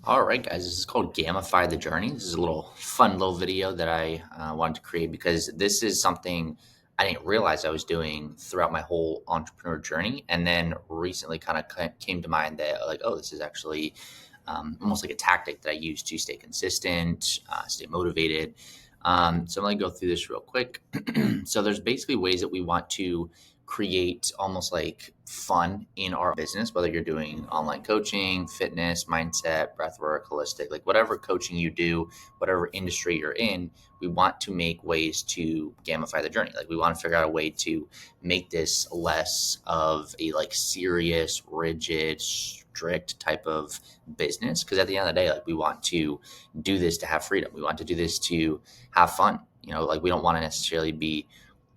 All right, guys, this is called Gamify the Journey. This is a little fun little video that I wanted to create because this is something I didn't realize I was doing throughout my whole entrepreneur journey. And then recently kind of came to mind that, like, oh, this is actually almost like a tactic that I use to stay consistent, stay motivated. So I'm going to go through this real quick. So there's basically ways that we want to create almost like fun in our business, whether you're doing online coaching, fitness, mindset, breathwork, holistic, like whatever coaching you do, whatever industry you're in, we want to make ways to gamify the journey. Like we want to figure out a way to make this less of a like serious, rigid, strict type of business. Because at the end of the day, like we want to do this to have freedom. We want to do this to have fun. Like we don't want to necessarily be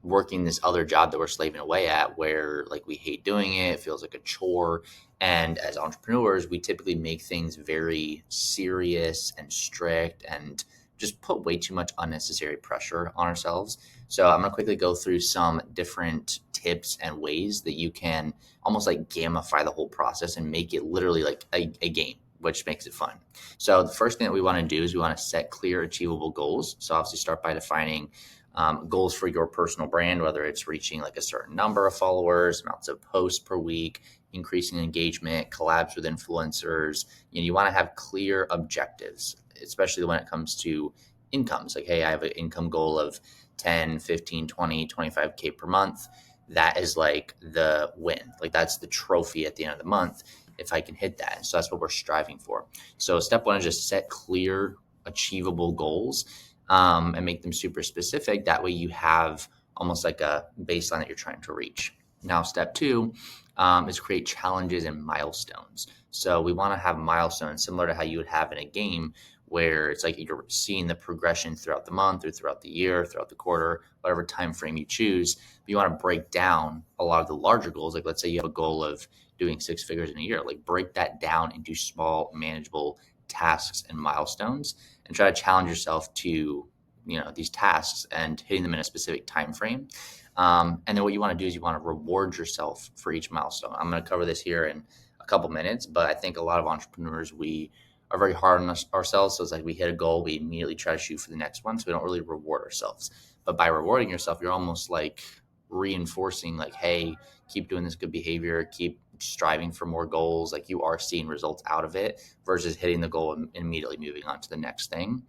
working this other job that we're slaving away at where like we hate doing it, it feels like a chore. And as entrepreneurs, we typically make things very serious and strict and just put way too much unnecessary pressure on ourselves. So I'm going to quickly go through some different tips and ways that you can almost like gamify the whole process and make it literally like a game, which makes it fun. So the first thing that we want to do is we want to set clear, achievable goals. So obviously start by defining goals for your personal brand, whether it's reaching like a certain number of followers, amounts of posts per week, increasing engagement, collabs with influencers. You want to have clear objectives, especially when it comes to incomes. Like, hey, I have an income goal of 10, 15, 20, 25K per month. That is like the win. Like that's the trophy at the end of the month if I can hit that. So that's what we're striving for. So step one is just set clear, achievable goals and make them super specific. That way you have almost like a baseline that you're trying to reach. Now, step two is create challenges and milestones. So we want to have milestones similar to how you would have in a game where it's like you're seeing the progression throughout the month or throughout the year, throughout the quarter, whatever time frame you choose. But you want to break down a lot of the larger goals. Like let's say you have a goal of doing six figures in a year, like break that down into small, manageable tasks and milestones and try to challenge yourself to these tasks and hitting them in a specific time frame. And then what you want to do is you want to reward yourself for each milestone. I'm going to cover this here in a couple minutes, but I think a lot of entrepreneurs, we are very hard on ourselves. So it's like we hit a goal, we immediately try to shoot for the next one. So we don't really reward ourselves. But by rewarding yourself, you're almost like reinforcing like, hey, keep doing this good behavior, keep striving for more goals. Like you are seeing results out of it versus hitting the goal and immediately moving on to the next thing.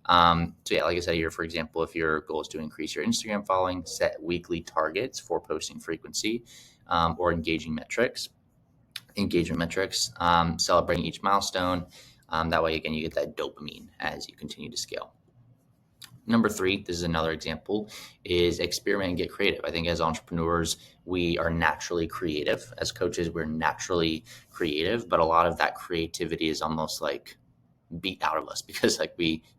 So yeah, like I said here, for example, if your goal is to increase your Instagram following, set weekly targets for posting frequency or engagement metrics, celebrating each milestone. That way, again, you get that dopamine as you continue to scale. Number three, this is another example, is experiment and get creative. I think as entrepreneurs, we are naturally creative. As coaches, we're naturally creative, but a lot of that creativity is almost like beat out of us because like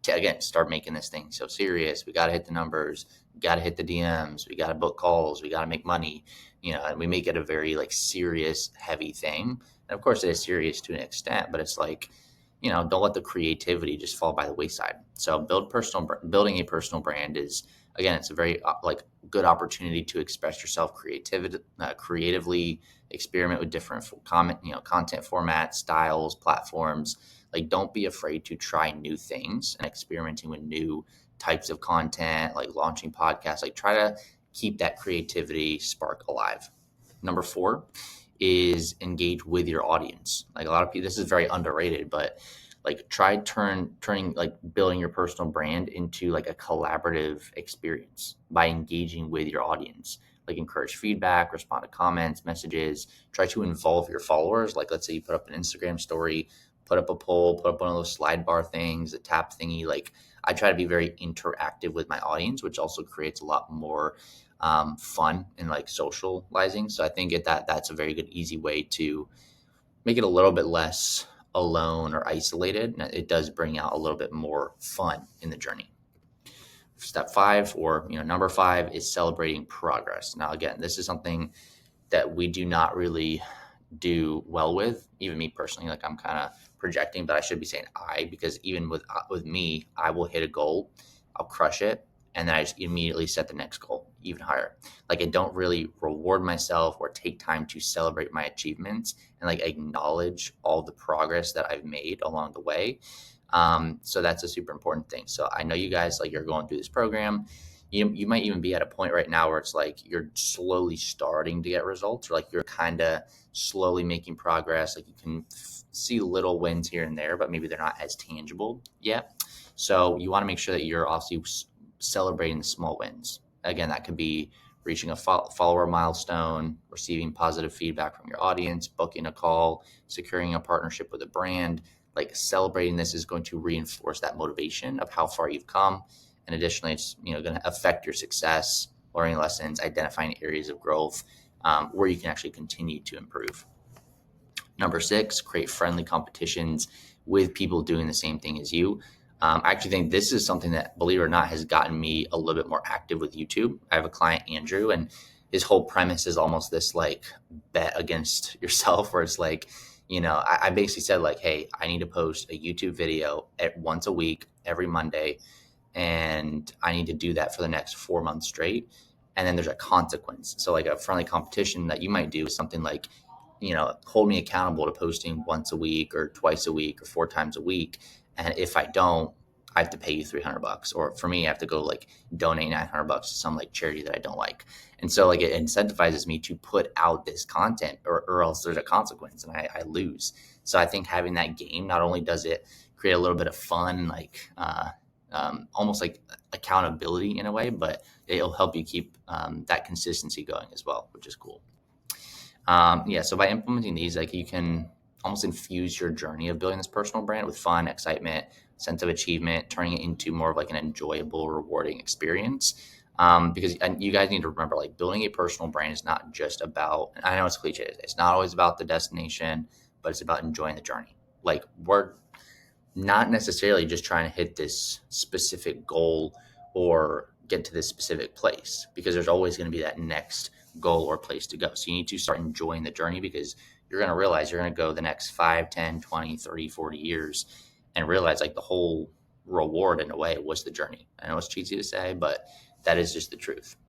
again start making this thing so serious. We got to hit the numbers, we got to hit the DMs, we got to book calls, we got to make money, and we make it a very like serious, heavy thing. And of course it is serious to an extent, but it's like, don't let the creativity just fall by the wayside. So building a personal brand is, again, it's a very like good opportunity to express yourself creatively, experiment with different content formats, styles, platforms. Like don't be afraid to try new things and experimenting with new types of content, like launching podcasts. Like try to keep that creativity spark alive. Number four is engage with your audience. Like a lot of people, this is very underrated, but like try turning like building your personal brand into like a collaborative experience by engaging with your audience. Like encourage feedback, respond to comments, messages, try to involve your followers. Like let's say you put up an Instagram story, put up a poll, put up one of those slide bar things, a tap thingy. Like I try to be very interactive with my audience, which also creates a lot more fun and like socializing. So I think that's a very good, easy way to make it a little bit less alone or isolated. And it does bring out a little bit more fun in the journey. Step five, or number five, is celebrating progress. Now, again, this is something that we do not really do well with. Even me personally, like I'm kind of projecting, but I should be saying because even with me, I will hit a goal, I'll crush it, and then I just immediately set the next goal even higher. Like I don't really reward myself or take time to celebrate my achievements and like acknowledge all the progress that I've made along the way. So that's a super important thing. So I know you guys like you're going through this program. You might even be at a point right now where it's like you're slowly starting to get results, or like you're kind of slowly making progress. Like you can see little wins here and there, but maybe they're not as tangible yet. So you want to make sure that you're also celebrating the small wins. Again, that could be reaching a follower milestone, receiving positive feedback from your audience, booking a call, securing a partnership with a brand. Like celebrating this is going to reinforce that motivation of how far you've come. And additionally, it's going to affect your success, learning lessons, identifying areas of growth where you can actually continue to improve. Number 6, create friendly competitions with people doing the same thing as you. I actually think this is something that, believe it or not, has gotten me a little bit more active with YouTube. I have a client, Andrew, and his whole premise is almost this like bet against yourself, where it's like, I basically said like, hey, I need to post a YouTube video at once a week, every Monday, and I need to do that for the next 4 months straight. And then there's a consequence. So like a friendly competition that you might do is something like, hold me accountable to posting once a week or twice a week or 4 times a week. And if I don't, I have to pay you $300. Or for me, I have to go like donate $900 to some like charity that I don't like. And so like it incentivizes me to put out this content or else there's a consequence and I lose. So I think having that game, not only does it create a little bit of fun, like almost like accountability in a way, but it'll help you keep that consistency going as well, which is cool. So by implementing these, like you can almost infuse your journey of building this personal brand with fun, excitement, sense of achievement, turning it into more of like an enjoyable, rewarding experience. Because and you guys need to remember, like building a personal brand is not just about, I know it's cliche, it's not always about the destination, but it's about enjoying the journey. Like we're not necessarily just trying to hit this specific goal or get to this specific place, because there's always going to be that next goal or place to go. So you need to start enjoying the journey, because you're going to realize you're going to go the next 5, 10, 20, 30, 40 years and realize like the whole reward in a way was the journey. I know it's cheesy to say, but that is just the truth.